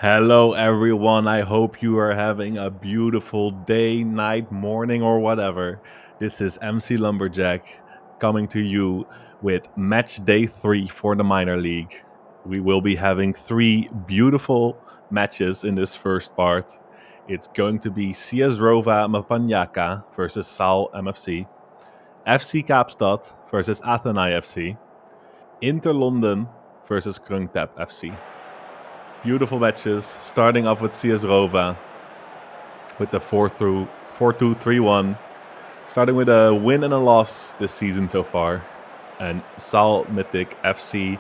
Hello, everyone. I hope you are having a beautiful day, night, morning, or whatever. This is MC Lumberjack coming to you with match day 3 for the minor league. We will be having 3 beautiful matches in this first part. It's going to be CS Rova McLumberjack versus Sal MFC, FC Kaapstad versus Athenai FC, Inter London versus Krungtap FC. Beautiful matches, starting off with CS Rova with the 4-2-3-1, starting with a win and a loss this season so far, and Sal Mythic FC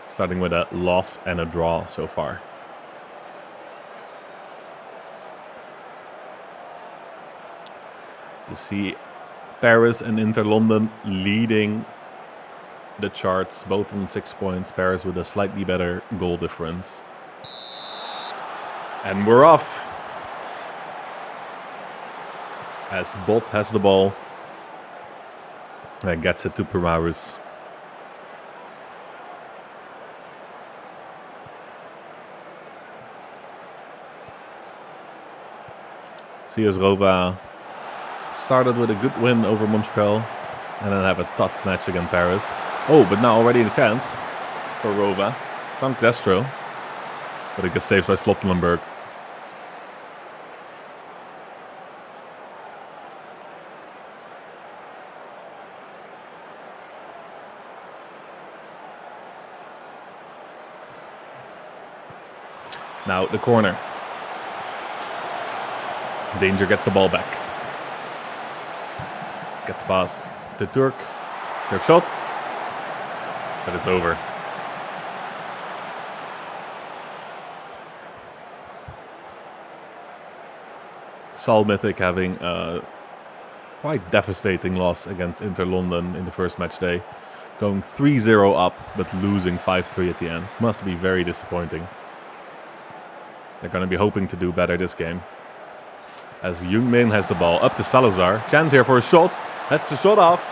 starting with a loss and a draw so far. So you see Paris and Inter London leading the charts, both on 6 points, Paris with a slightly better goal difference. And we're off. As Bot has the ball and gets it to Primarus. CS Rova started with a good win over Montreal and then have a tough match against Paris. Oh, but now already a chance for Rova. Tank Destro. But it gets saved by Slottenberg. Now the corner. Danger gets the ball back. Gets past to Turk. Turk shot. But it's over. Sal Mythic having a quite devastating loss against Inter London in the first match day. Going 3-0 up, but losing 5-3 at the end. Must be very disappointing. They're going to be hoping to do better this game. As Jungmin has the ball up to Salazar. Chance here for a shot. That's a shot off.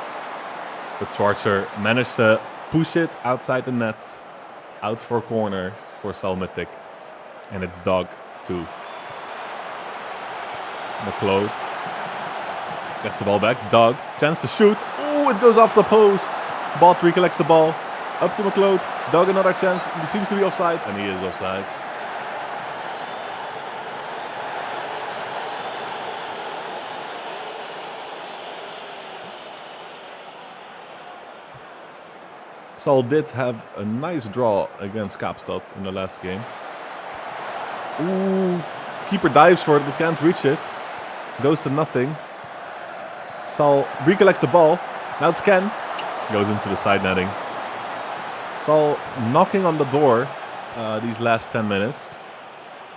But Schwarzer managed to push it outside the net. Out for a corner for Sal Mythic. And it's Dog 2. McLeod gets the ball back. Dog. Chance to shoot. Oh, it goes off the post. Bot recollects the ball. Up to McLeod. Dog another chance. He seems to be offside. And he is offside. Sal did have a nice draw against Kaapstad in the last game. Ooh, keeper dives for it but can't reach it. Goes to nothing. Sal recollects the ball. Now it's Ken. Goes into the side netting. Sal knocking on the door these last 10 minutes.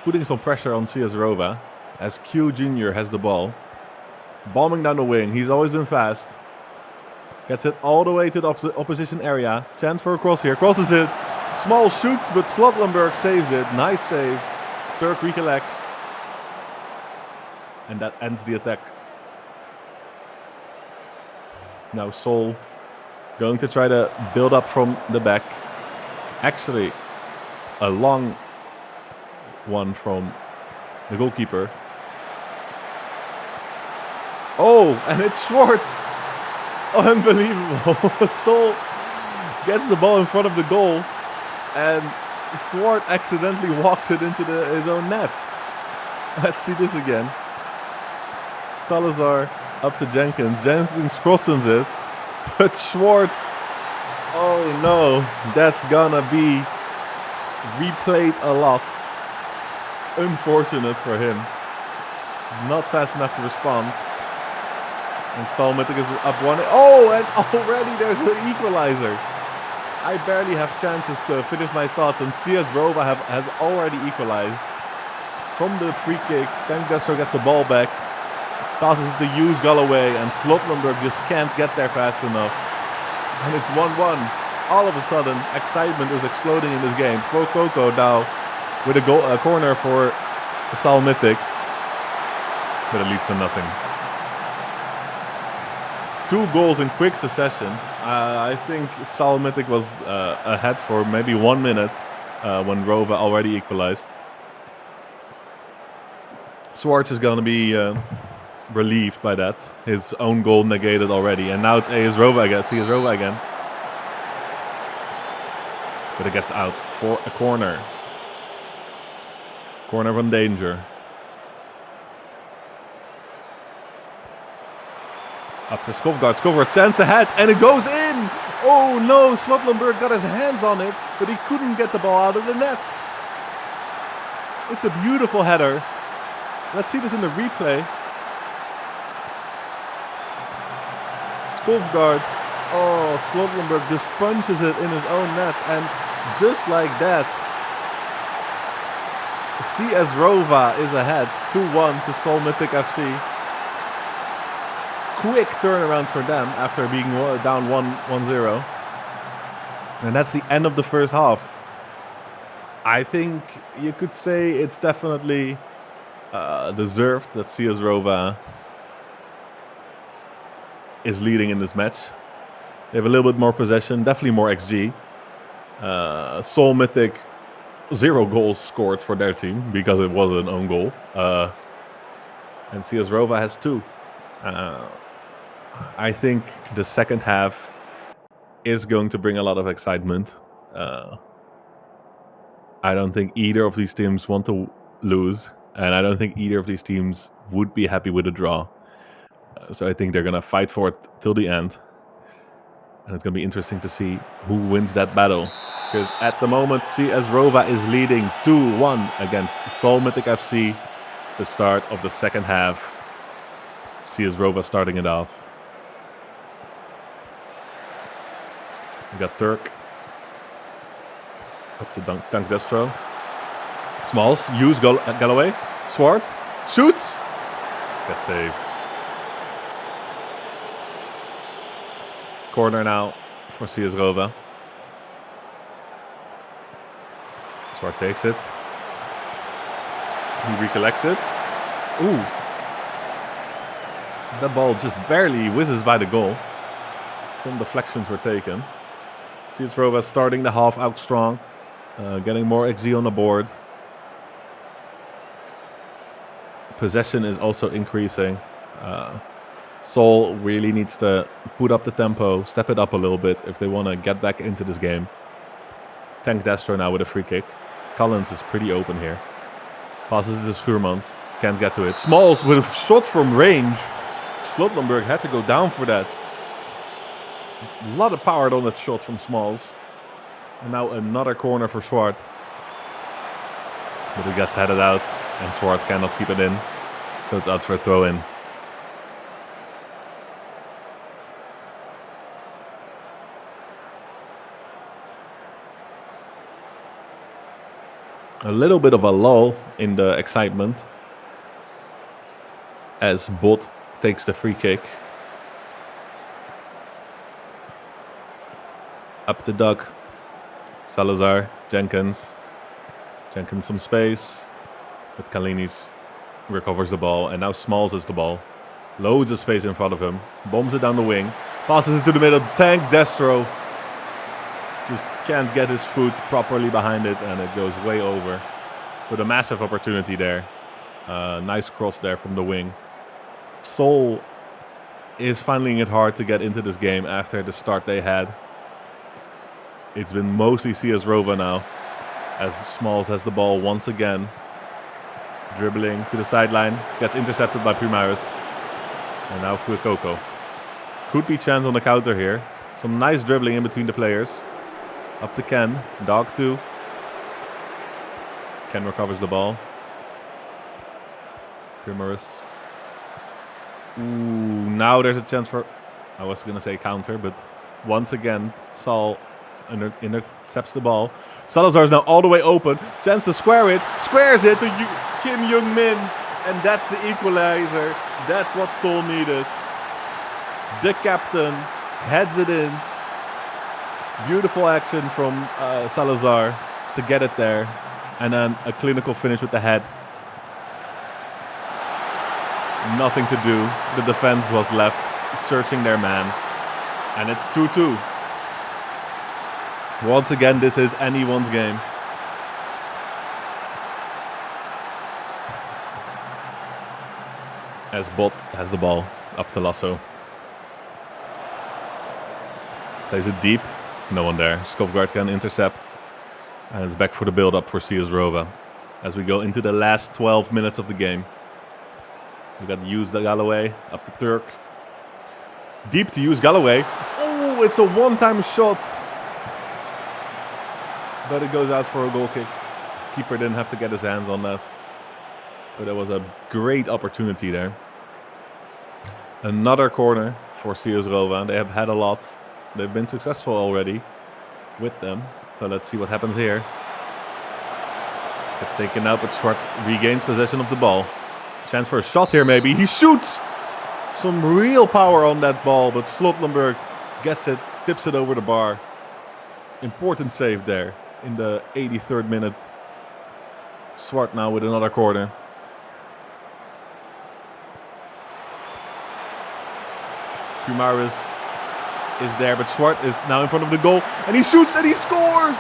Putting some pressure on CS Rova as Q Jr. has the ball. Bombing down the wing. He's always been fast. Gets it all the way to the opposition area. Chance for a cross here. Crosses it. Small shoots, but Slottenberg saves it. Nice save. Turk recollects. And that ends the attack. Now Sol going to try to build up from the back. Actually, a long one from the goalkeeper. Oh, and it's Schwartz. Unbelievable. Sol gets the ball in front of the goal and Swart accidentally walks it into his own net. Let's see this again. Salazar up to Jenkins. Jenkins crosses it. But Swart, oh no, that's gonna be replayed a lot. Unfortunate for him. Not fast enough to respond. And Sal Mythic is up 1. Oh, and already there's an equalizer. I barely have chances to finish my thoughts, and CS Rova has already equalized. From the free kick, Tank Destro gets the ball back. Passes it to Hughes Galloway, and Slottenberg just can't get there fast enough. And it's 1-1. All of a sudden, excitement is exploding in this game. Pro Coco now with a corner for Sal Mythic. But it leads to nothing. 2 goals in quick succession. I think Sal Mythic was ahead for maybe 1 minute when Rova already equalized. Schwartz is going to be relieved by that. His own goal negated already. And now it's Rova again. But it gets out for a corner. Corner from danger. Up to Skovgaard. Skovgaard chance to head, and it goes in! Oh no, Slotlenberg got his hands on it, but he couldn't get the ball out of the net. It's a beautiful header. Let's see this in the replay. Skovgaard. Oh, Slotlenberg just punches it in his own net, and just like that, CS Rova is ahead 2-1 to Seoul Mythic FC. Quick turnaround for them after being down 1-0. And that's the end of the first half. I think you could say it's definitely deserved that CS Rova is leading in this match. They have a little bit more possession, definitely more XG. Seoul Mythic, 0 goals scored for their team because it was an own goal. And CS Rova has 2. I think the second half is going to bring a lot of excitement. I don't think either of these teams want to lose, and I don't think either of these teams would be happy with a draw. So I think they're going to fight for it till the end. And it's going to be interesting to see who wins that battle. Because at the moment, CS Rova is leading 2-1 against Seoul Mythic FC. The start of the second half. CS Rova starting it off. We got Turk. Up to Tank Destro. Smalls. Hughes. Galloway. Swart. Shoots. Gets saved. Corner now for CS Rova. Swart takes it. He recollects it. Ooh. That ball just barely whizzes by the goal. Some deflections were taken. CS Rova starting the half out strong. Getting more XG on the board. Possession is also increasing. Seoul really needs to put up the tempo, step it up a little bit if they want to get back into this game. Tank Destro now with a free kick. Collins is pretty open here. Passes it to Schuurmans. Can't get to it. Smalls with a shot from range. Slotlenberg had to go down for that. A lot of power on that shot from Smalls. And now another corner for Swart. But it gets headed out. And Swart cannot keep it in. So it's out for a throw in. A little bit of a lull in the excitement. As Bot takes the free kick. Up to Doug. Salazar. Jenkins. Jenkins some space. But Kalinis recovers the ball. And now Smalls has the ball. Loads of space in front of him. Bombs it down the wing. Passes it to the middle. Tank Destro. Just can't get his foot properly behind it. And it goes way over. But a massive opportunity there. Nice cross there from the wing. Seoul is finding it hard to get into this game after the start they had. It's been mostly CS Rova now. As Smalls has the ball once again. Dribbling to the sideline. Gets intercepted by Primaris. And now Fuecoco. Could be chance on the counter here. Some nice dribbling in between the players. Up to Ken. Dog 2. Ken recovers the ball. Primaris. Ooh, now there's a chance for... I was going to say counter, but once again, Saul intercepts the ball. Salazar is now all the way open. Chance to square it. Squares it to Kim Young-min. And that's the equalizer. That's what Seoul needed. The captain heads it in. Beautiful action from Salazar to get it there. And then a clinical finish with the head. Nothing to do. The defense was left searching their man. And it's 2-2. Once again, this is anyone's game. as Bot has the ball up to Lasso. Plays it deep. No one there. Skovgaard can intercept. And it's back for the build-up for Rova. As we go into the last 12 minutes of the game. We got Hughes Galloway up to Turk. Deep to use Galloway. Oh, it's a one-time shot. But it goes out for a goal kick. Keeper didn't have to get his hands on that. But it was a great opportunity there. Another corner for Rova. They have had a lot. They've been successful already with them. So let's see what happens here. Gets taken out, but Schwartz regains possession of the ball. Chance for a shot here maybe. He shoots! Some real power on that ball, but Slottenberg gets it, tips it over the bar. Important save there in the 83rd minute. Swart now with another corner. Pumaris is there, but Swart is now in front of the goal. And he shoots and he scores!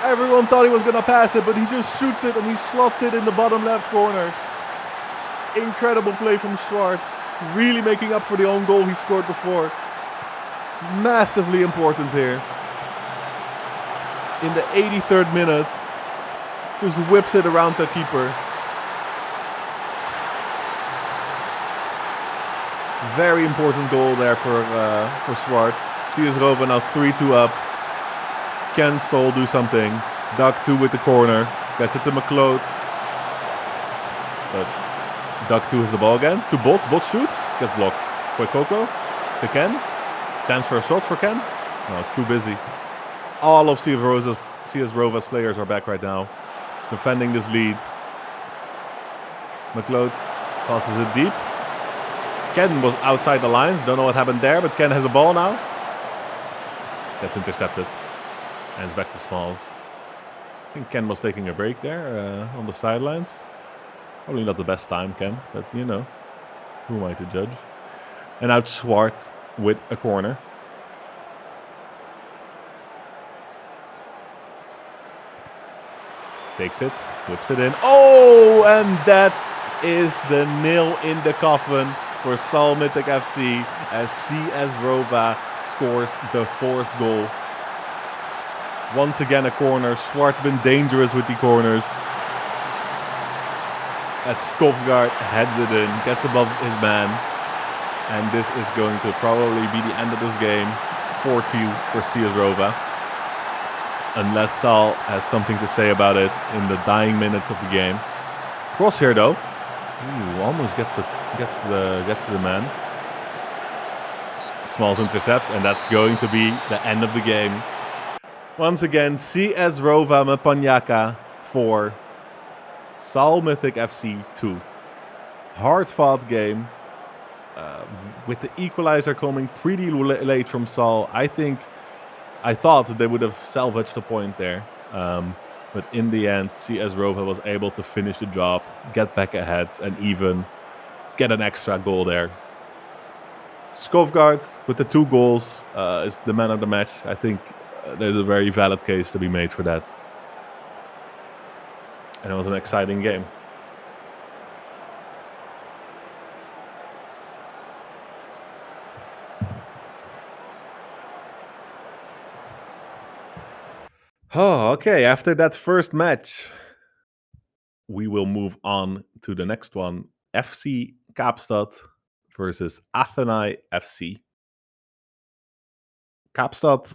Everyone thought he was going to pass it, but he just shoots it and he slots it in the bottom left corner. Incredible play from Swart. Really making up for the own goal he scored before. Massively important here. In the 83rd minute. Just whips it around the keeper. Very important goal there for Swart. Rova now 3-2 up. Can Sol do something? Duck 2 with the corner. Gets it to McLeod. But Duck 2 has the ball again. To Bot. Bot shoots. Gets blocked. For Coco. To Ken. Chance for a shot for Ken. No, it's too busy. All of CS Rova's players are back right now. Defending this lead. McLeod passes it deep. Ken was outside the lines. Don't know what happened there, but Ken has a ball now. Gets intercepted. And it's back to Smalls. I think Ken was taking a break there on the sidelines. Probably not the best time, Ken, but you know, who am I to judge? And out Swart with a corner. Takes it, whips it in. Oh, and that is the nail in the coffin for Sal Mythic FC as CS Rova scores the 4th goal. Once again a corner. Swart's been dangerous with the corners. As Skovgaard heads it in, gets above his man. And this is going to probably be the end of this game. 4-2 for CS Rova. Unless Sal has something to say about it in the dying minutes of the game. Cross here though. Ooh, almost gets to the man. Smalls intercepts, and that's going to be the end of the game. Once again, CS Rova Mpanyaka 4. Sal Mythic FC 2. Hard-fought game. With the equalizer coming pretty late from Sal, I thought they would have salvaged the point there. But in the end, CS Rova was able to finish the job, get back ahead, and even get an extra goal there. Skovgaard with the 2 goals is the man of the match. I think there's a very valid case to be made for that. And it was an exciting game. Oh, okay. After that first match, we will move on to the next one. FC Kaapstad versus Athenai FC. Kaapstad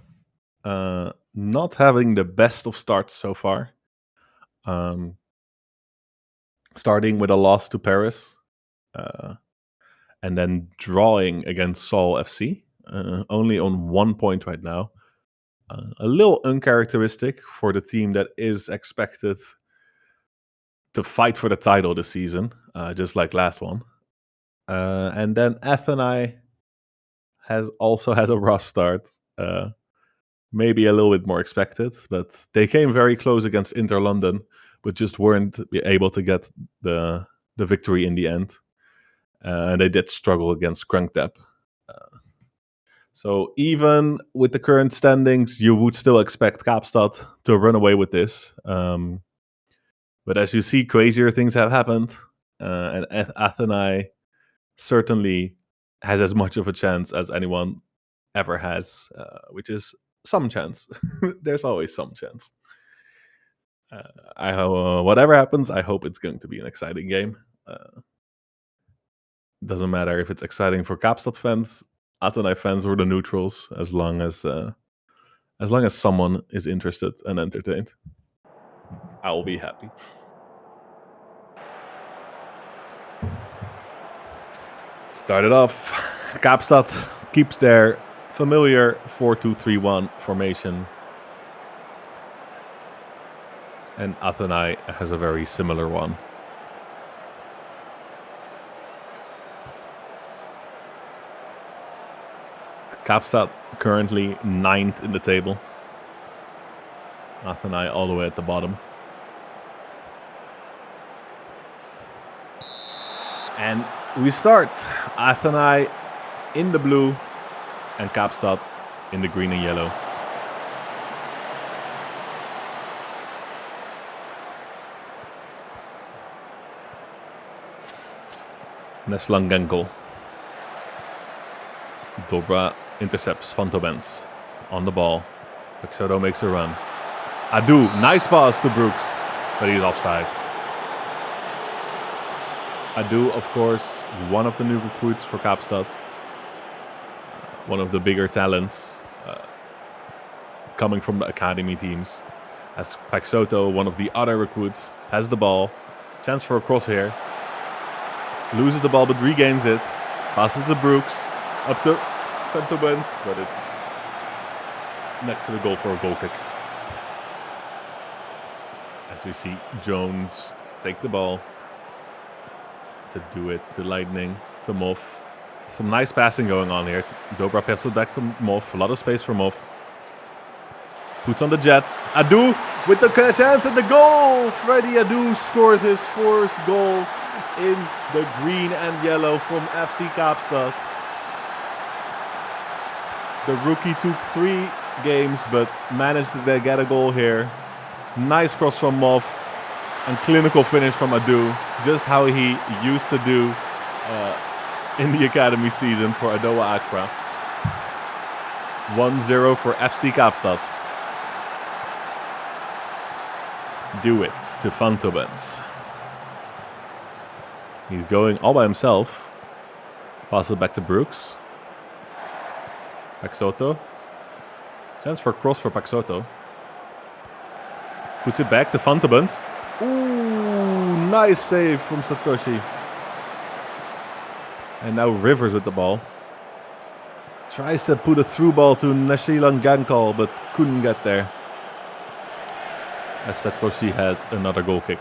not having the best of starts so far. Starting with a loss to Paris. And then drawing against Seoul FC. Only on 1 point right now. A little uncharacteristic for the team that is expected to fight for the title this season, just like last one. And then Athenai also has a rough start. Maybe a little bit more expected, but they came very close against Inter London, but just weren't able to get the victory in the end. And they did struggle against Krungtep. So even with the current standings, you would still expect Kaapstad to run away with this. But as you see, crazier things have happened. And Athenai certainly has as much of a chance as anyone ever has, which is some chance. There's always some chance. Whatever happens, I hope it's going to be an exciting game. Doesn't matter if it's exciting for Kaapstad fans, Athenai fans, or the neutrals, as long as someone is interested and entertained, I will be happy. Started off, Kaapstad keeps their familiar 4-2-3-1 formation, and Athenai has a very similar one. Kaapstad currently 9th in the table. Athenai all the way at the bottom. And we start. Athenai in the blue and Kaapstad in the green and yellow. Neslan Genkel. Dobra intercepts Fantobens on the ball. Pexoto makes a run. Adu, nice pass to Brooks, but he's offside. Adu, of course, one of the new recruits for Kaapstad. One of the bigger talents coming from the academy teams. As Pexoto, one of the other recruits, has the ball. Chance for a cross here. Loses the ball but regains it. Passes to Brooks. Up to Fantobens, but it's next to the goal for a goal kick. As we see Jones take the ball to do it to Lightning, to Moff. Some nice passing going on here. Dobra passes back to Moff. A lot of space for Moff. Puts on the Jets. Adu with the chance and the goal. Freddie Adu scores his first goal in the green and yellow from FC Kaapstad. The rookie took 3 games but managed to get a goal here. Nice cross from Moff and clinical finish from Adu. Just how he used to do in the academy season for Adowa Accra. 1-0 for FC Kaapstad. Do it to Fantobens. He's going all by himself. Passes it back to Brooks. Pexoto. Chance for a cross for Pexoto. Puts it back to Fantobens. Ooh, nice save from Satoshi. And now Rivers with the ball. Tries to put a through ball to Neslan Genkel, but couldn't get there. As Satoshi has another goal kick.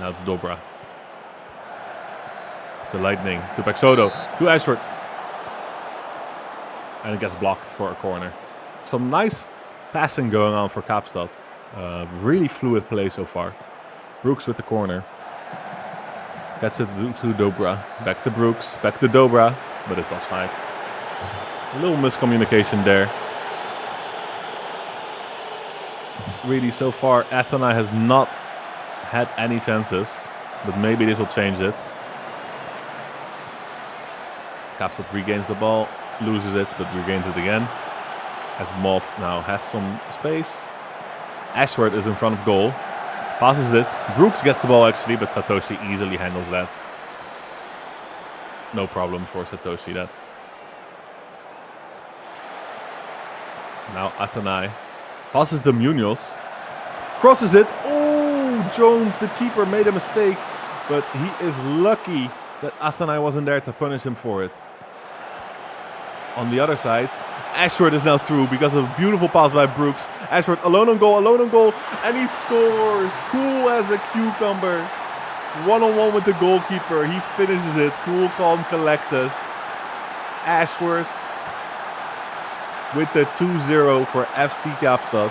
Now it's Dobra. To Lightning, to Pexoto, to Ashford. And it gets blocked for a corner. Some nice passing going on for Kaapstad. Really fluid play so far. Brooks with the corner. Gets it to Dobra. Back to Brooks, back to Dobra, but it's offside. A little miscommunication there. Really, so far, Athenai has not had any chances, but maybe this will change it. Kaapstad regains the ball, loses it, but regains it again. As Moff now has some space. Ashworth is in front of goal. Passes it. Brooks gets the ball actually, but Satoshi easily handles that. No problem for Satoshi that. Now Athenai passes to Munoz. Crosses it. Oh, Jones, the keeper, made a mistake, but he is lucky that Athenai wasn't there to punish him for it. On the other side, Ashworth is now through because of a beautiful pass by Brooks. Ashworth alone on goal, and he scores. Cool as a cucumber. One-on-one with the goalkeeper. He finishes it. Cool, calm, collected. Ashworth with the 2-0 for FC Kaapstad.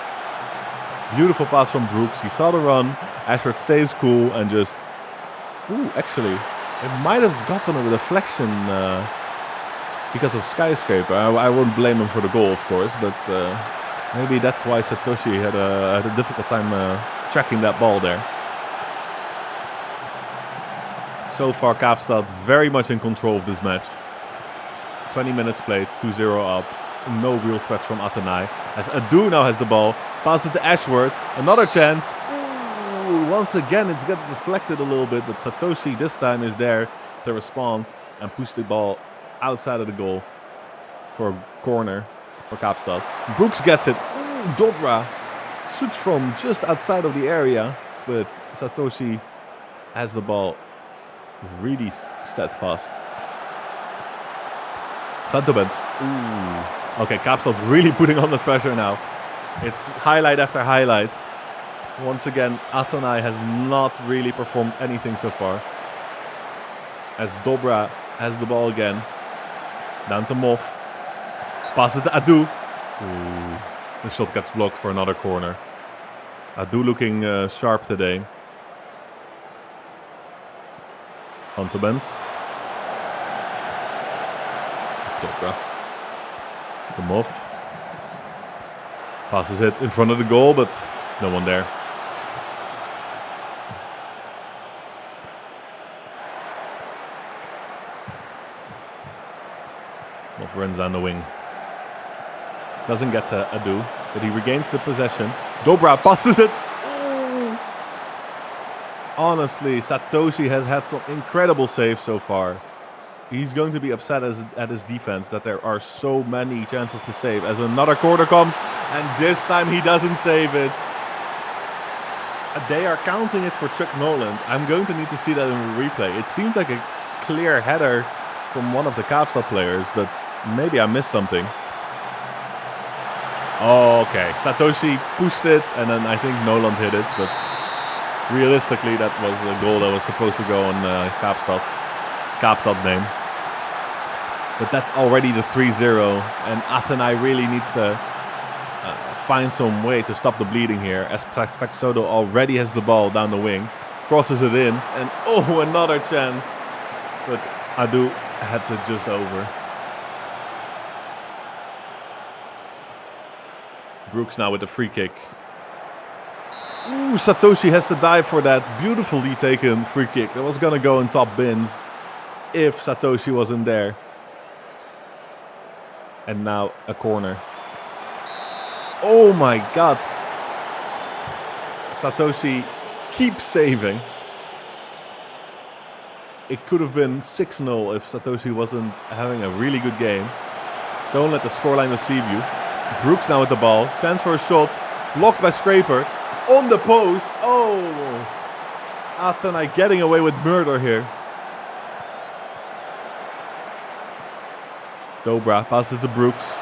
Beautiful pass from Brooks. He saw the run. Ashworth stays cool and just... Ooh, actually, it might have gotten a deflection because of Skyscraper. I won't blame him for the goal, of course, but maybe that's why Satoshi had a difficult time tracking that ball there. So far, Kaapstad very much in control of this match. 20 minutes played, 2-0 up. No real threats from Athenai. As Adu now has the ball. Passes to Ashworth. Another chance. Ooh, once again, it's got deflected a little bit. But Satoshi this time is there to respond and push the ball outside of the goal for a corner for Kaapstad. Brooks gets it. Ooh, Dobra shoots from just outside of the area. But Satoshi has the ball really steadfast. Vantabens. Ooh. Okay, Kaapstad really putting on the pressure now. It's highlight after highlight. Once again, Athenai has not really performed anything so far. As Dobra has the ball again. Down to Moff. Passes to Adu. Ooh. The shot gets blocked for another corner. Adu looking sharp today. Vantabens. Dobra. To Moff. Passes it in front of the goal, but there's no one there. Moff runs down the wing. Doesn't get to Adu, but he regains the possession. Dobra passes it. Ooh. Honestly, Satoshi has had some incredible saves so far. He's going to be upset at his defense that there are so many chances to save. As another corner comes, and this time he doesn't save it. They are counting it for Chuck Noland. I'm going to need to see that in the replay. It seemed like a clear header from one of the Kaapstad players, but maybe I missed something. Oh, okay. Satoshi pushed it, and then I think Noland hit it, but realistically that was a goal that was supposed to go on Kaapstad name. But that's already the 3-0, and Athenai really needs to find some way to stop the bleeding here, as Paxodo already has the ball down the wing, crosses it in, and oh, another chance. But Adu heads it just over. Brooks now with the free kick. Ooh, Satoshi has to dive for that beautifully taken free kick. That was going to go in top bins if Satoshi wasn't there. And now a corner. Oh my god. Satoshi keeps saving. It could have been 6-0 if Satoshi wasn't having a really good game. Don't let the scoreline deceive you. Brooks now with the ball. Chance for a shot. Blocked by Scraper. On the post. Oh. Athenai getting away with murder here. Dobra passes to Brooks.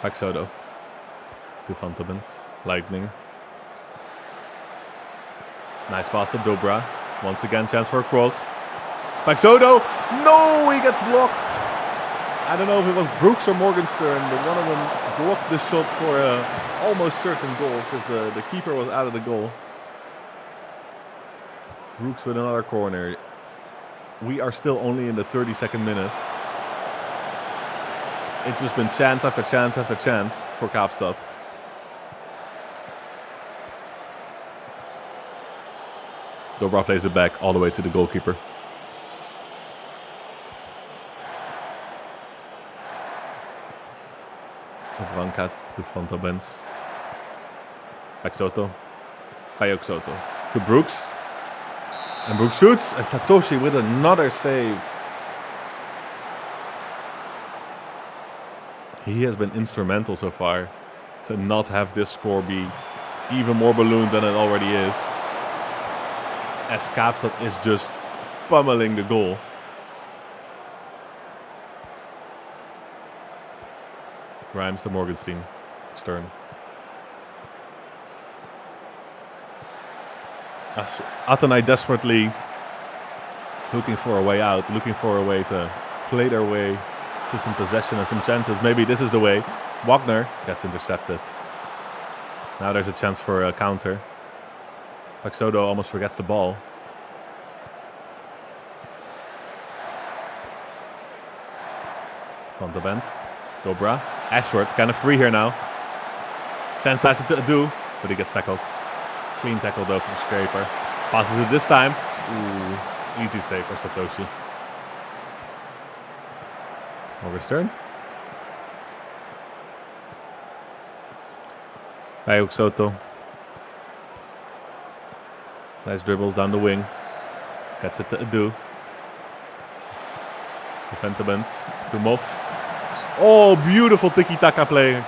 Paxodo to Vantabens. Lightning. Nice pass to Dobra. Once again, chance for a cross. Paxodo! No! He gets blocked! I don't know if it was Brooks or Morgenstern, but one of them blocked the shot for an almost certain goal because the keeper was out of the goal. Brooks with another corner. We are still only in the 32nd minute. It's just been chance after chance after chance for Kaapstad. Dobra plays it back all the way to the goalkeeper. Branca to Vantabens. Paxodo to Brooks. And Brooks shoots, and Satoshi with another save. He has been instrumental so far to not have this score be even more ballooned than it already is. As Kaapstad is just pummeling the goal. Grimes to Morgenstern. Stern. Athenai desperately looking for a way out, looking for a way to play their way to some possession and some chances. Maybe this is the way. Wagner gets intercepted. Now there's a chance for a counter. Paxodo almost forgets the ball. Vantabens. Dobra. Ashworth kind of free here now. Chance passes to Adu, but he gets tackled. Clean tackle though from Scraper. Passes it this time. Ooh, easy save for Satoshi. Over turn. Bayuk Soto. Nice dribbles down the wing. Gets it to Adu. To Ventabens. To Moff. Oh, beautiful tiki-taka play.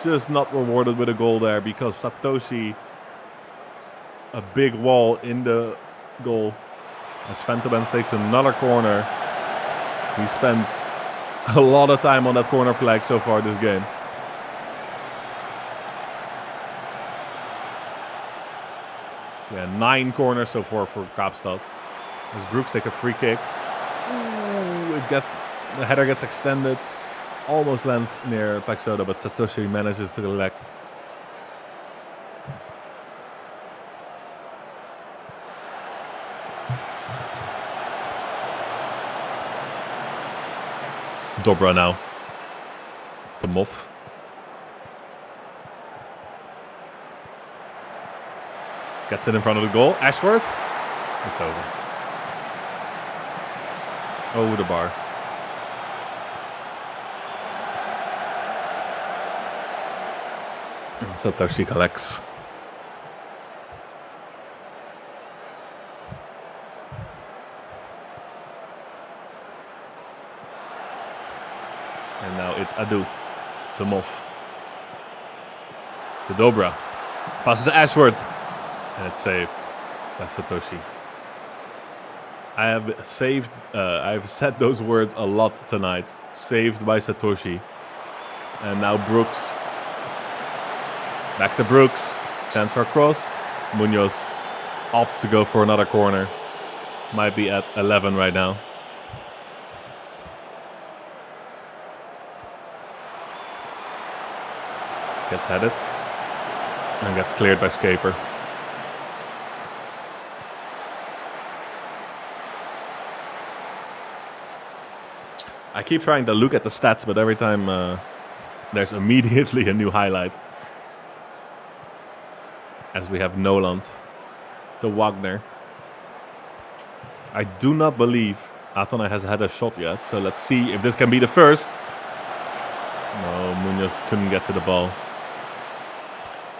Just not rewarded with a goal there because Satoshi, a big wall in the goal. As Ventabens takes another corner. He spent a lot of time on that corner flag so far this game. Yeah, 9 corners so far for Kaapstad. As Brooks take a free kick. Ooh, the header gets extended. Almost lands near Paxoda, but Satoshi manages to collect. Dobra now. To Moff. Gets it in front of the goal. Ashworth. It's over. Over the bar. Satoshi collects. And now it's Adu. To Moff. To Dobra. Passes to Ashworth. And it's saved by Satoshi. I have said those words a lot tonight. Saved by Satoshi. And now Brooks. Back to Brooks. Chance for a cross. Munoz opts to go for another corner. Might be at 11 right now. Gets headed. And gets cleared by Scaper. I keep trying to look at the stats, but every time there's immediately a new highlight. As we have Noland to Wagner. I do not believe Atana has had a shot yet, so let's see if this can be the first. No, Munoz couldn't get to the ball.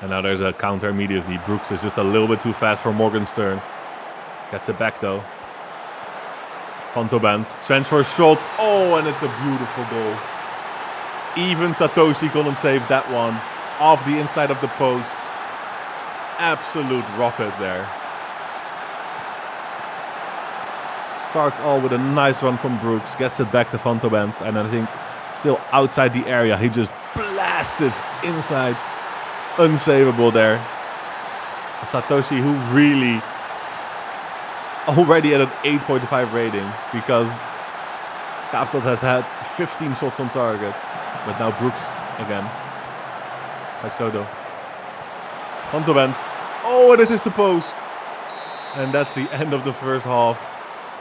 And now there's a counter immediately. Brooks is just a little bit too fast for Morgenstern. Gets it back though. Fontobans, transfer shot. Oh, and it's a beautiful goal. Even Satoshi couldn't save that one. Off the inside of the post. Absolute rocket there. Starts all with a nice run from Brooks. Gets it back to Fontobans. And I think still outside the area. He just blasts it inside. Unsavable there. Satoshi, who really already at an 8.5 rating because Kaapstad has had 15 shots on target. But now Brooks again. Like Soto. Fontobans. Oh, and it is the post. And that's the end of the first half.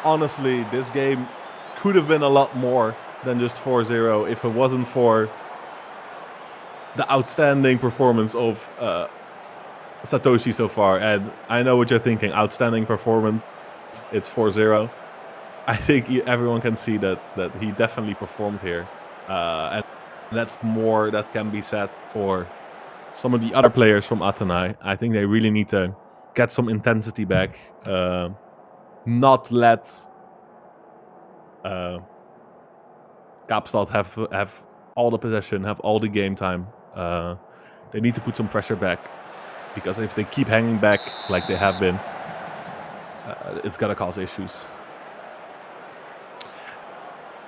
Honestly, this game could have been a lot more than just 4-0 if it wasn't for the outstanding performance of Satoshi so far. And I know what you're thinking. Outstanding performance. It's 4-0. I think everyone can see that he definitely performed here. And that's more that can be said for some of the other players from Atenai. I think they really need to get some intensity back. Not let Kaapstad have all the possession, have all the game time. They need to put some pressure back. Because if they keep hanging back like they have been, it's going to cause issues.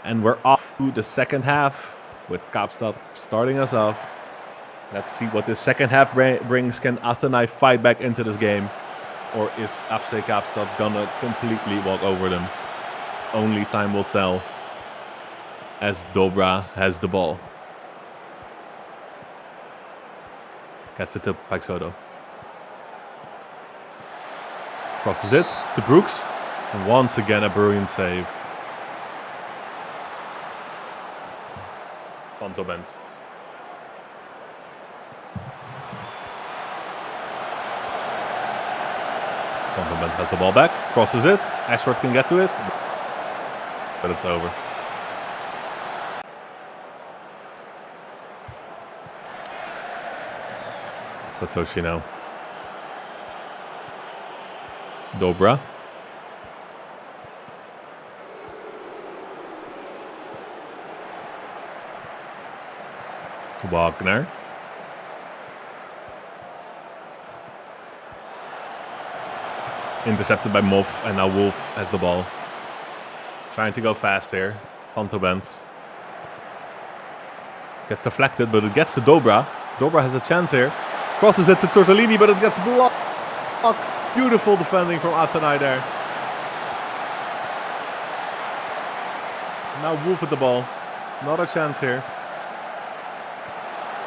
And we're off to the second half with Kaapstad starting us off. Let's see what this second half brings. Can Atenai fight back into this game? Or is FC Kaapstad gonna completely walk over them? Only time will tell. As Dobra has the ball. Gets it to Paxodo. Crosses it to Brooks. And once again a brilliant save. Fontobens. Fontainebleau has the ball back, crosses it. Ashworth can get to it, but it's over. Satoshi now. Dobra. Wagner. Intercepted by Moff, and now Wolf has the ball. Trying to go fast here. Fontainebleau. Gets deflected, but it gets to Dobra. Dobra has a chance here. Crosses it to Tortellini, but it gets blocked. Beautiful defending from Athenai there. Now Wolf with the ball. Another chance here.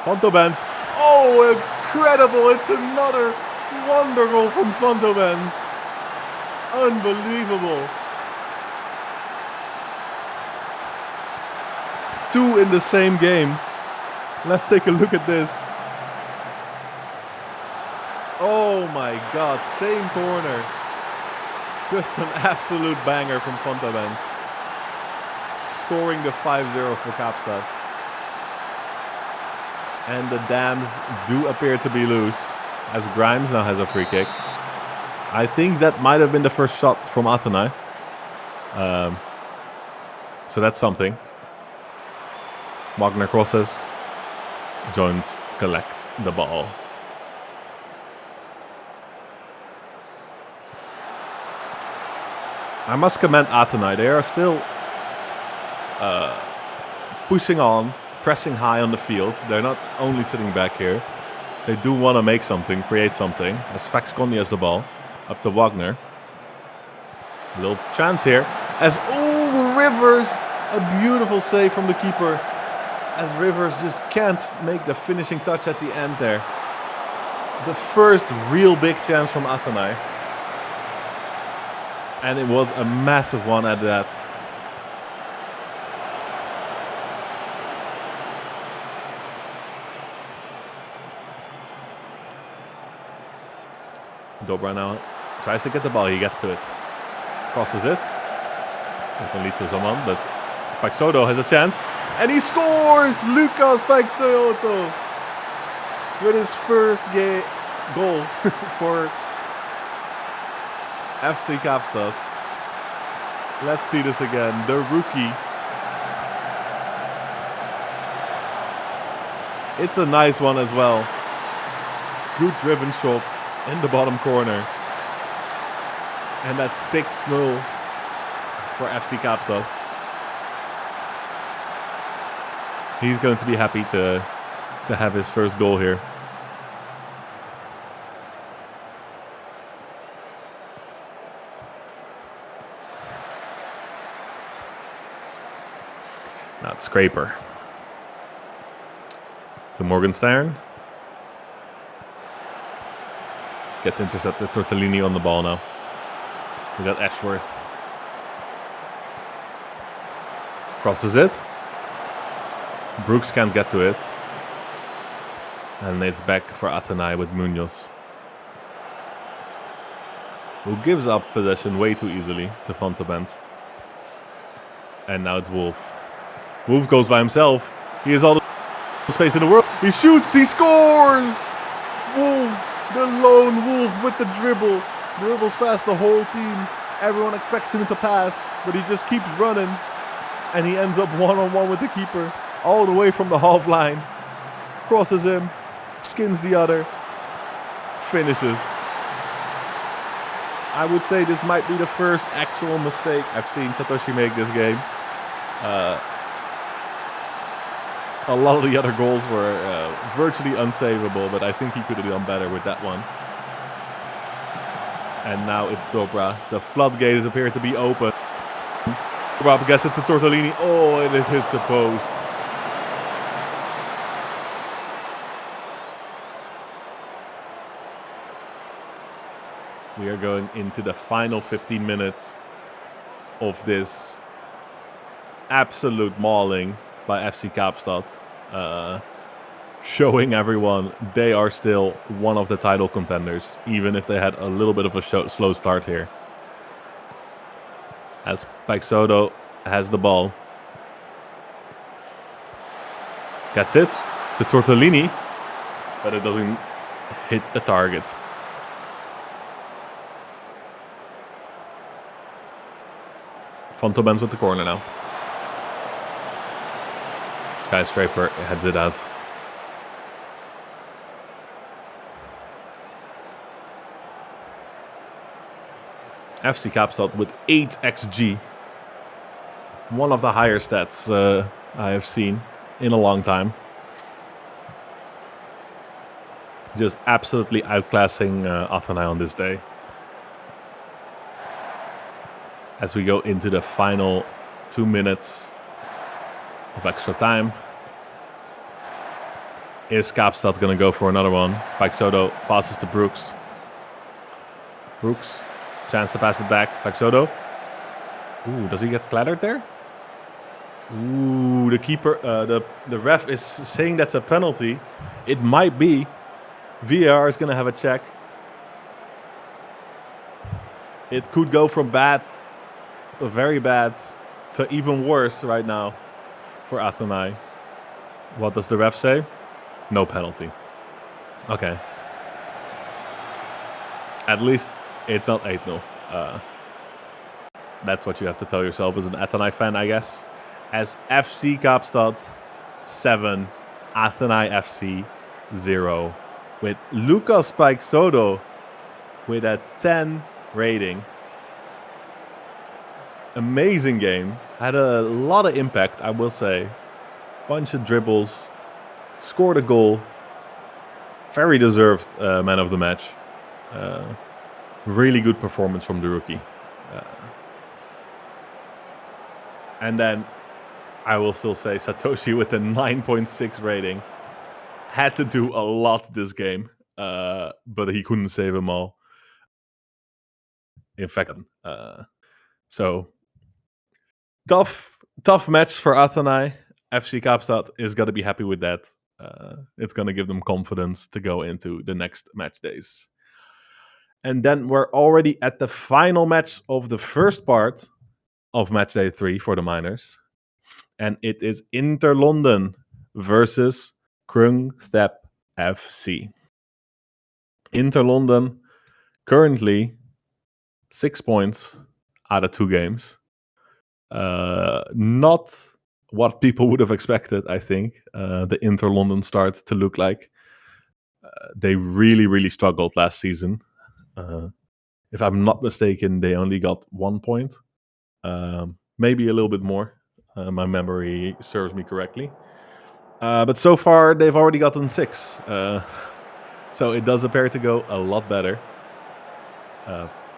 Fontainebleau. Oh, incredible. It's another wonder goal from Fontainebleau. Unbelievable. 2 in the same game. Let's take a look at this. Oh my god, same corner. Just an absolute banger from Fontainebleau. Scoring the 5-0 for Kaapstad. And the Dams do appear to be loose, as Grimes now has a free kick. I think that might have been the first shot from Athenai. So that's something. Wagner crosses. Jones collects the ball. I must commend Athenai. They are still pushing on, pressing high on the field. They're not only sitting back here. They do want to make something, create something. As Fax Condi has the ball. Up to Wagner. A little chance here. As Rivers, a beautiful save from the keeper. As Rivers just can't make the finishing touch at the end there. The first real big chance from Athenai. And it was a massive one at that. Dobra now tries to get the ball. He gets to it. Crosses it. Doesn't lead to someone, but Paxodo has a chance. And he scores! Lucas Paxodo with his first goal for FC Kaapstad. Let's see this again. The rookie. It's a nice one as well. Good driven shot in the bottom corner. And that's 6-0 for FC Kaapstad. He's going to be happy to have his first goal here. Now it's Scraper. To Morgenstern. Gets intercepted. Tortellini on the ball now. We got Ashworth. Crosses it. Brooks can't get to it. And it's back for Athenai with Munoz. Who gives up possession way too easily to Fontainebleau. And now it's Wolf. Wolf goes by himself. He has all the space in the world. He shoots. He scores! Wolf. The lone Wolf with the dribble. Dribbles past the whole team. Everyone expects him to pass, but he just keeps running. And he ends up one-on-one with the keeper. All the way from the half line. Crosses him. Skins the other. Finishes. I would say this might be the first actual mistake I've seen Satoshi make this game. A lot of the other goals were virtually unsavable, but I think he could have done better with that one. And now it's Dobra. The floodgates appear to be open. Dobra gets it to Tortellini. Oh, and it hits the post. We are going into the final 15 minutes of this absolute mauling by FC Kaapstad. showing everyone they are still one of the title contenders, even if they had a little bit of a slow start here. As Paixoto has the ball. Gets it to Tortellini, but it doesn't hit the target. Fontobens with the corner now. Skyscraper heads it out. FC Kaapstad with 8 XG. One of the higher stats I have seen in a long time. Just absolutely outclassing Athena on this day. As we go into the final 2 minutes of extra time. Is Kaapstad going to go for another one? Paixoto passes to Brooks. Brooks, chance to pass it back. Paixoto. Ooh, does he get clattered there? Ooh, the keeper, the ref is saying that's a penalty. It might be. VAR is going to have a check. It could go from bad to very bad to even worse right now for Athena. What does the ref say? No penalty. Okay. At least it's not 8-0. That's what you have to tell yourself as an Athena fan, I guess. As FC Kaapstad 7, Athena FC 0. With Lucas Paixoto with a 10 rating. Amazing game. Had a lot of impact, I will say. Bunch of dribbles. Scored a goal. Very deserved man of the match. Really good performance from the rookie. And then I will still say Satoshi with a 9.6 rating. Had to do a lot this game, but he couldn't save them all. In fact, so tough match for Athena. FC Kaapstad is going to be happy with that. It's going to give them confidence to go into the next match days. And then we're already at the final match of the first part of Matchday 3 for the minors. And it is Inter London versus Krung Thep FC. Inter London currently 6 points out of 2 games. Not what people would have expected, I think, the Inter London start to look like. They really struggled last season. If I'm not mistaken, they only got 1 point. Maybe a little bit more. My memory serves me correctly. But so far, they've already gotten 6. So it does appear to go a lot better.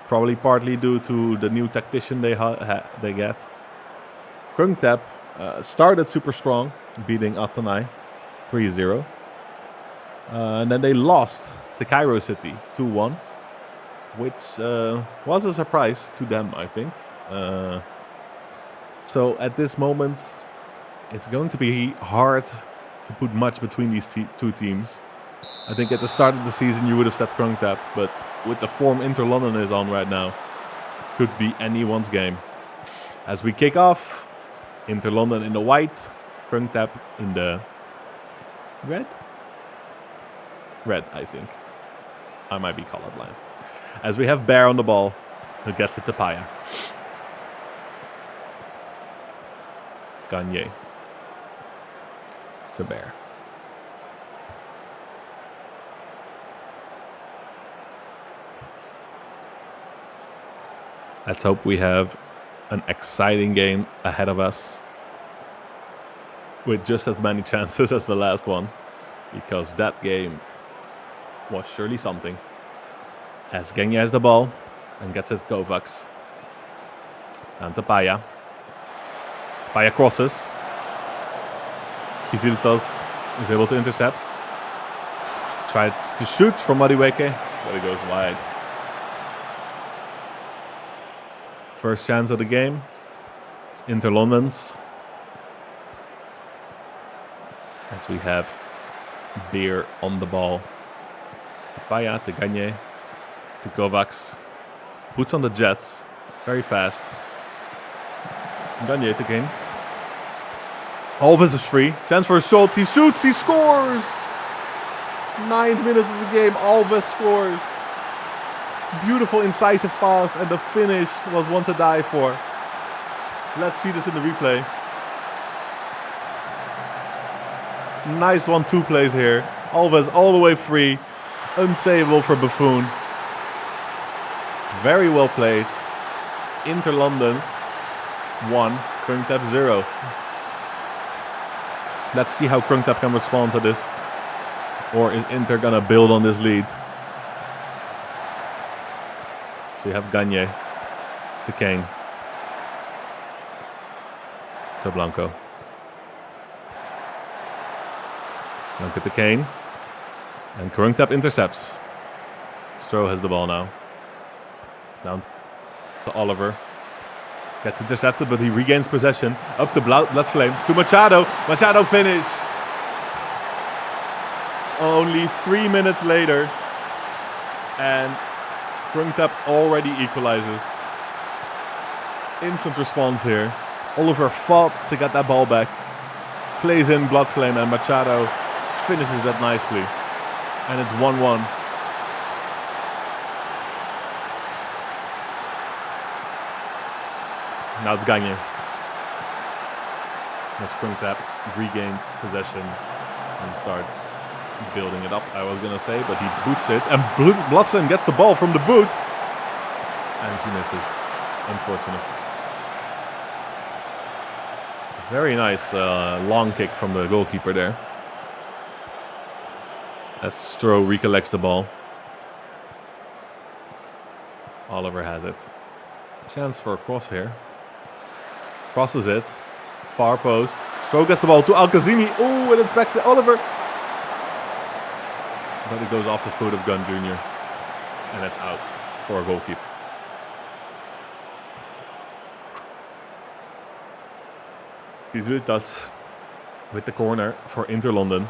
Probably partly due to the new tactician they get. Krung Thep started super strong, beating Athena 3-0. And then they lost to Cairo City 2-1, which was a surprise to them, I think. So at this moment, it's going to be hard to put much between these two teams. I think at the start of the season you would have said Krung Thep, but with the form Inter London is on right now, could be anyone's game. As we kick off, Inter London in the white, Krung Thep in the red? Red, I think. I might be colorblind. As we have Bear on the ball, who gets it to Paya. Gagne to Bear. Let's hope we have an exciting game ahead of us with just as many chances as the last one, because that game was surely something. As Gagne has the ball and gets it Kovacs. Down to Paya. Paya crosses. Kiziltas is able to intercept. Tries to shoot from Mariweke, but it goes wide. First chance of the game. It's Inter London's. As we have Beer on the ball. To Paya, to Gagne, to Kovacs. Puts on the Jets. Very fast. Gagne to Kane. Alves is free. Chance for a shot. He shoots. He scores. 9th minute of the game. Alves scores. Beautiful incisive pass. And the finish was one to die for. Let's see this in the replay. Nice 1-2 plays here. Alves all the way free. Unsavable for Buffon. Very well played. Inter London 1. Krungtap 0. Let's see how Krungtap can respond to this. Or is Inter gonna build on this lead? So we have Gagne to Kane. To Blanco. Blanco to Kane. And Krungtap intercepts. Stroh has the ball now. Down to Oliver. Gets intercepted, but he regains possession. Up to Bloodflame. To Machado. Machado finish. Only 3 minutes later. And Krungtap already equalizes. Instant response here. Oliver fought to get that ball back. Plays in Bloodflame and Machado finishes that nicely. And it's 1-1. Now it's Gagne. As Krungtap regains possession and starts building it up, I was going to say, but he boots it. And Bloodflame gets the ball from the boot. And she misses. Unfortunate. Very nice long kick from the goalkeeper there. As Stroh recollects the ball. Oliver has it. Chance for a cross here. Crosses it. Far post. Stroh gets the ball to Al-Kazimi. Oh, and it's back to Oliver. But it goes off the foot of Gunn Jr. And it's out for a goalkeeper. Kizilitas with the corner for Inter London.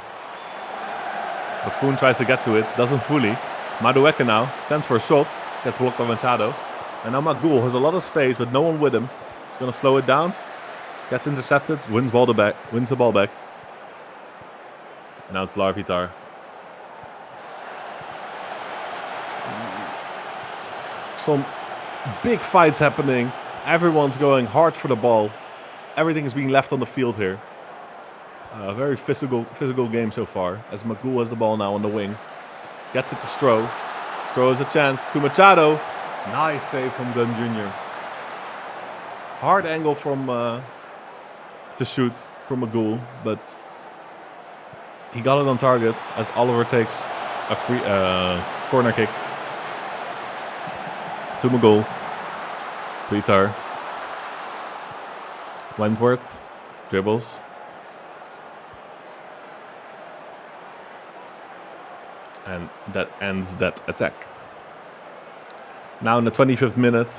Buffon tries to get to it. Doesn't fully. Madueke now. Chance for a shot. Gets blocked by Machado. And now Magul has a lot of space, but no one with him. He's going to slow it down. Gets intercepted. Wins the ball back. And now it's Larvitar. Some big fights happening. Everyone's going hard for the ball. Everything is being left on the field here. A very physical game so far. As Magul has the ball now on the wing. Gets it to Stroh. Stroh has a chance to Machado. Nice save from Gunn Jr. Hard angle from to shoot from Magul, but he got it on target as Oliver takes a free corner kick to Magul. Peter. Wentworth dribbles. And that ends that attack. Now in the 25th minute.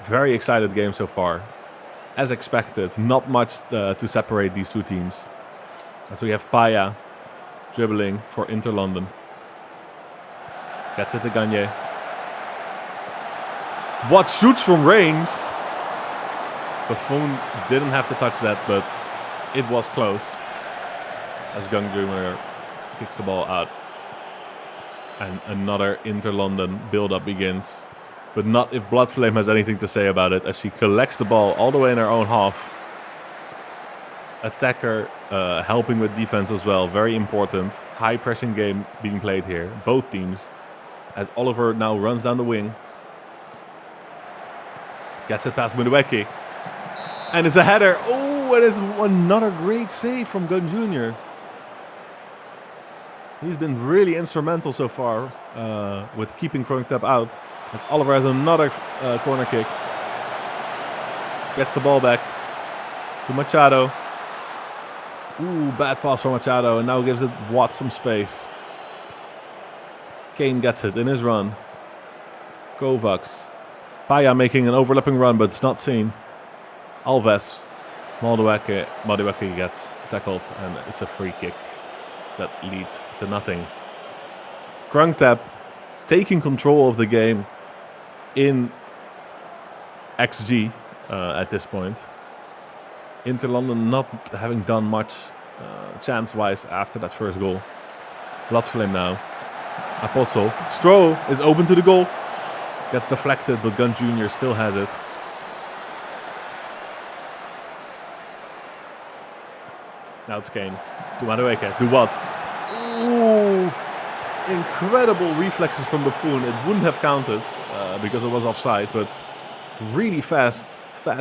Very excited game so far. As expected, not much to separate these two teams. As we have Paya dribbling for Inter London. Gets it to Gagne. What shoots from range? Buffon didn't have to touch that, but it was close. As Gunn Jr. kicks the ball out. And another Inter London build-up begins. But not if Bloodflame has anything to say about it, as she collects the ball all the way in her own half. Attacker helping with defense as well. Very important. High pressing game being played here. Both teams. As Oliver now runs down the wing. Gets it past Madueke. And it's a header. Oh, and it's another great save from Gunn Jr. He's been really instrumental so far with keeping Krungtap out. As Oliver has another corner kick. Gets the ball back to Machado. Ooh, bad pass from Machado. And now gives it Watt some space. Kane gets it in his run. Kovacs. Paya making an overlapping run, but it's not seen. Alves. Madueke gets tackled, and it's a free kick. that leads to nothing. Krungtap taking control of the game in XG at this point. Inter London not having done much chance-wise after that first goal. Bloodflame now. Apostle. Stroh is open to the goal. Gets deflected, but Gun Jr. still has it. Now it's Kane. To Madueke. Do what? Ooh! Incredible reflexes from Buffon. It wouldn't have counted because it was offside, but really fast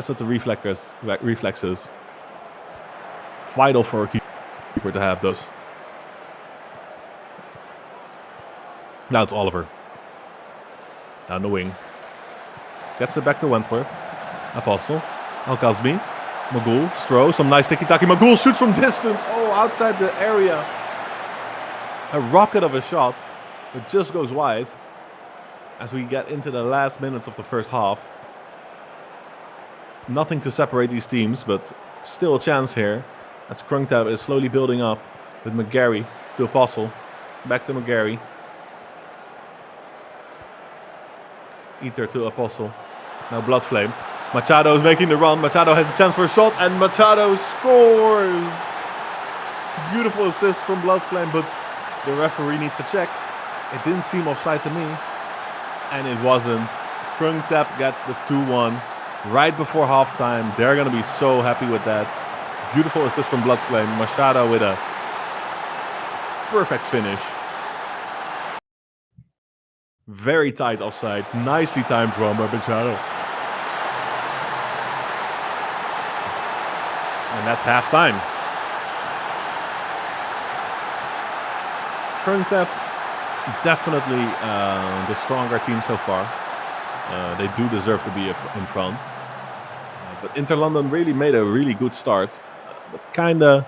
with the reflexes. Vital for a keeper to have those. Now it's Oliver. Down the wing. Gets it back to Wentworth. Apostle. Al-Kazmi. Magul. Stroh. Some nice tiki-taki. Magul shoots from distance. Oh, outside the area. A rocket of a shot. It just goes wide. As we get into the last minutes of the first half. Nothing to separate these teams, but still a chance here. As Krungtap is slowly building up with McGarry to Apostle. Back to McGarry. Eater to Apostle. Now Bloodflame. Machado is making the run. Machado has a chance for a shot and Machado scores. Beautiful assist from Bloodflame, but the referee needs to check. It didn't seem offside to me. And it wasn't. Krungtap gets the 2-1 right before halftime. They're going to be so happy with that. Beautiful assist from Bloodflame. Machado with a perfect finish. Very tight offside. Nicely timed run by Machado. And that's halftime. Krungtap, definitely the stronger team so far. They do deserve to be in front. But Inter London really made a really good start. But kind of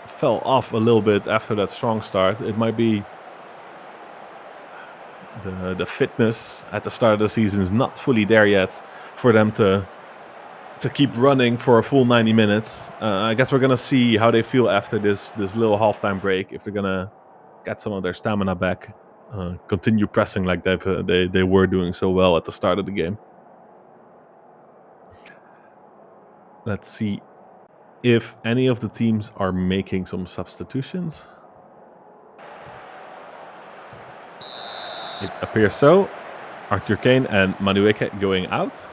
fell off a little bit after that strong start. It might be the fitness at the start of the season is not fully there yet for them to keep running for a full 90 minutes. I guess we're going to see how they feel after this little halftime break. If they're going to get some of their stamina back. Continue pressing like they were doing so well at the start of the game. Let's see if any of the teams are making some substitutions. It appears so. Arthur Kane and Madueke going out.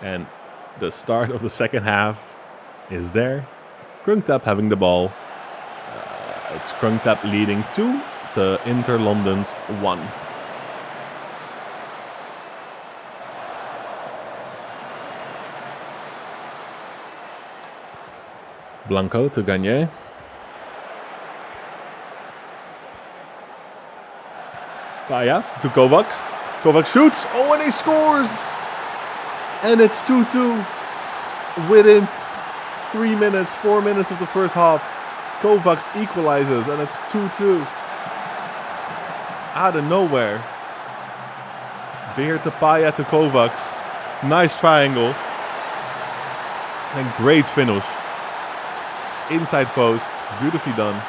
And the start of the second half is there. Krungtap having the ball. It's Krungtap leading 2 to Inter London's 1. Blanco to Gagne. Paya to Kovacs. Kovacs shoots. Oh, and he scores! And it's 2-2 within 4 minutes of the first half. Kovacs equalizes and it's 2-2. Out of nowhere. Beer to Paya to Kovacs. Nice triangle. And great finish. Inside post. Beautifully done.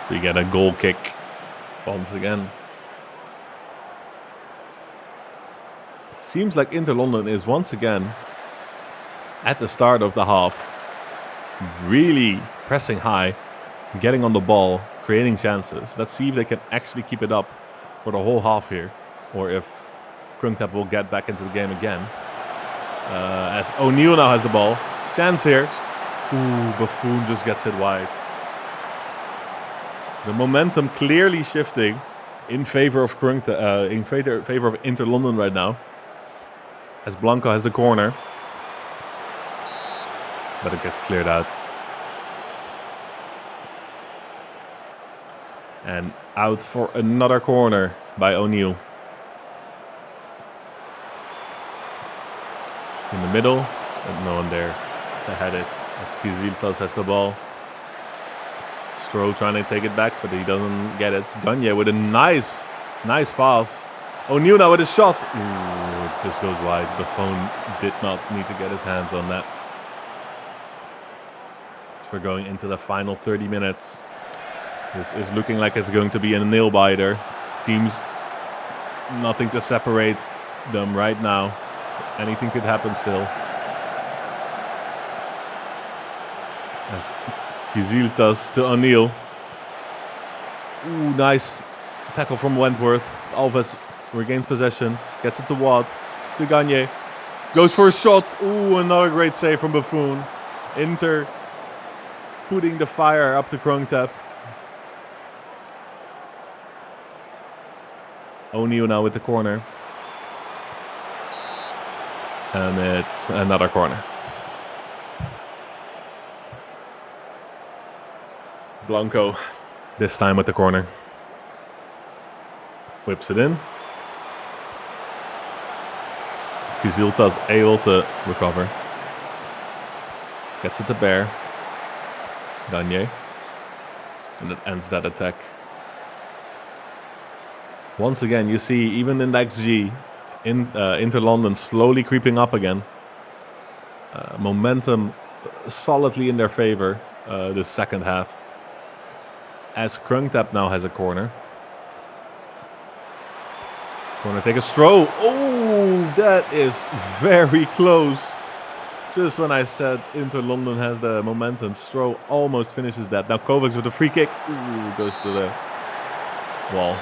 So we get a goal kick once again. It seems like Inter London is once again at the start of the half really pressing high, getting on the ball, creating chances. Let's see if they can actually keep it up for the whole half here, or if Krungtap will get back into the game again. As O'Neal now has the ball. Chance here. Ooh, Buffon just gets it wide. The momentum clearly shifting in favor of Krungtap, in favor of Inter London right now. As Blanco has the corner. But it gets cleared out. And out for another corner by O'Neal. In the middle, and no one there to head it. As Piziltas has the ball. Stroh trying to take it back, but he doesn't get it. Gagne with a nice pass. O'Neill now with a shot. Ooh, it just goes wide. Buffon did not need to get his hands on that. So we're going into the final 30 minutes. This is looking like it's going to be a nail-biter. Teams, nothing to separate them right now. Anything could happen still. As Giziltas to O'Neill. Ooh, nice tackle from Wentworth. Alves regains possession. Gets it to Watt. To Gagne. Goes for a shot. Ooh, another great save from Buffon. Inter putting the fire up to Krongtap. O'Neill now with the corner. And it's another corner. Blanco, this time with the corner. Whips it in. Kuzilta's able to recover. Gets it to Bear. Gagne. And it ends that attack. Once again, you see, even in the XG, Inter London slowly creeping up again. Momentum solidly in their favor the second half. As Krongtap now has a corner. Corner take a Stroh. Oh, that is very close. Just when I said Inter London has the momentum, Stroh almost finishes that. Now Kovacs with a free kick. Ooh, goes to the wall.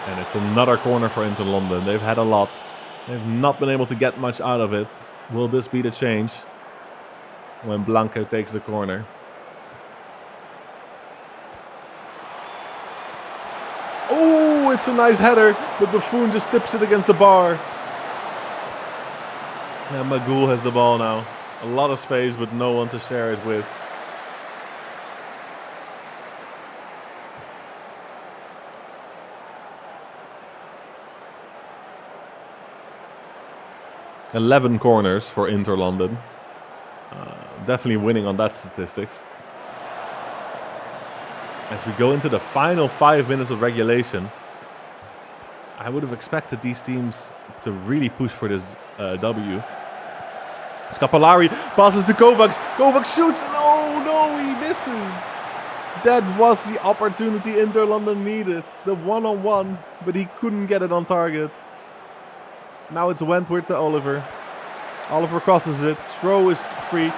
And it's another corner for Inter London. They've had a lot. They've not been able to get much out of it. Will this be the change when Blanco takes the corner? Oh, it's a nice header, but Buffon just tips it against the bar. And Magul has the ball now. A lot of space, but no one to share it with. "11 corners for Inter London. Definitely winning on that statistics. As we go into the final 5 minutes of regulation, I would have expected these teams to really push for this W. Scapolari passes to Kovacs. Kovacs shoots. No, he misses. That was the opportunity Inter London needed. The one-on-one, but he couldn't get it on target. Now it's Wentworth to Oliver. Oliver crosses it. Stroh is free.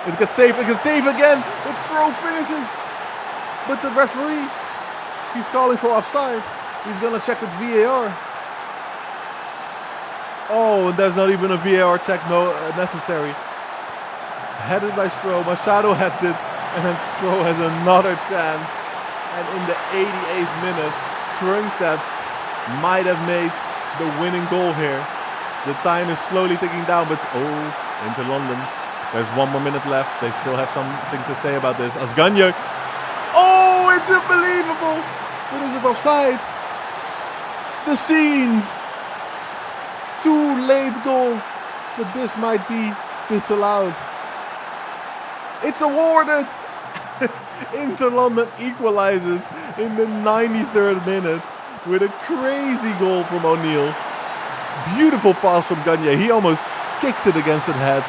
It gets saved. It gets saved again. But Stroh finishes. But the referee, he's calling for offside. He's going to check with VAR. Oh, and there's not even a VAR check necessary. Headed by Stroh. Machado heads it. And then Stroh has another chance. And in the 88th minute, Krongtap might have made the winning goal here. The time is slowly ticking down, but Inter London. There's 1 more minute left. They still have something to say about this. Gagne. Oh, it's unbelievable. But is it offside? The scenes. 2 late goals, but this might be disallowed. It's awarded. Inter London equalizes in the 93rd minute with a crazy goal from O'Neill. Beautiful pass from Gagne. He almost kicked it against the head.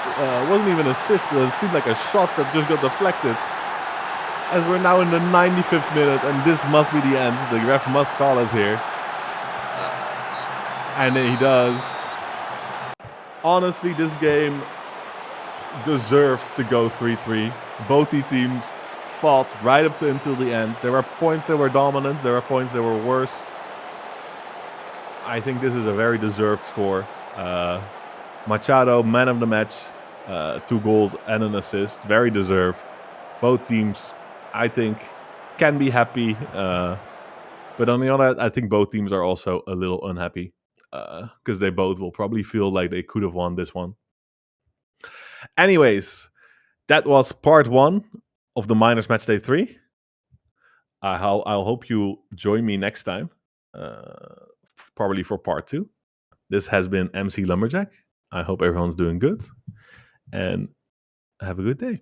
Wasn't even assisted. It seemed like a shot that just got deflected. As we're now in the 95th minute, and this must be the end. The ref must call it here. And he does. Honestly, this game deserved to go 3-3. Both the teams fought right up until the end. There were points that were dominant. There were points that were worse. I think this is a very deserved score. Machado, man of the match. 2 goals and an assist. Very deserved. Both teams, I think, can be happy. But on the other hand, I think both teams are also a little unhappy. Because they both will probably feel like they could have won this one. Anyways, that was part 1 of the Miners Matchday 3. I'll hope you join me next time. Probably for part 2. This has been MC Lumberjack. I hope everyone's doing good. And have a good day.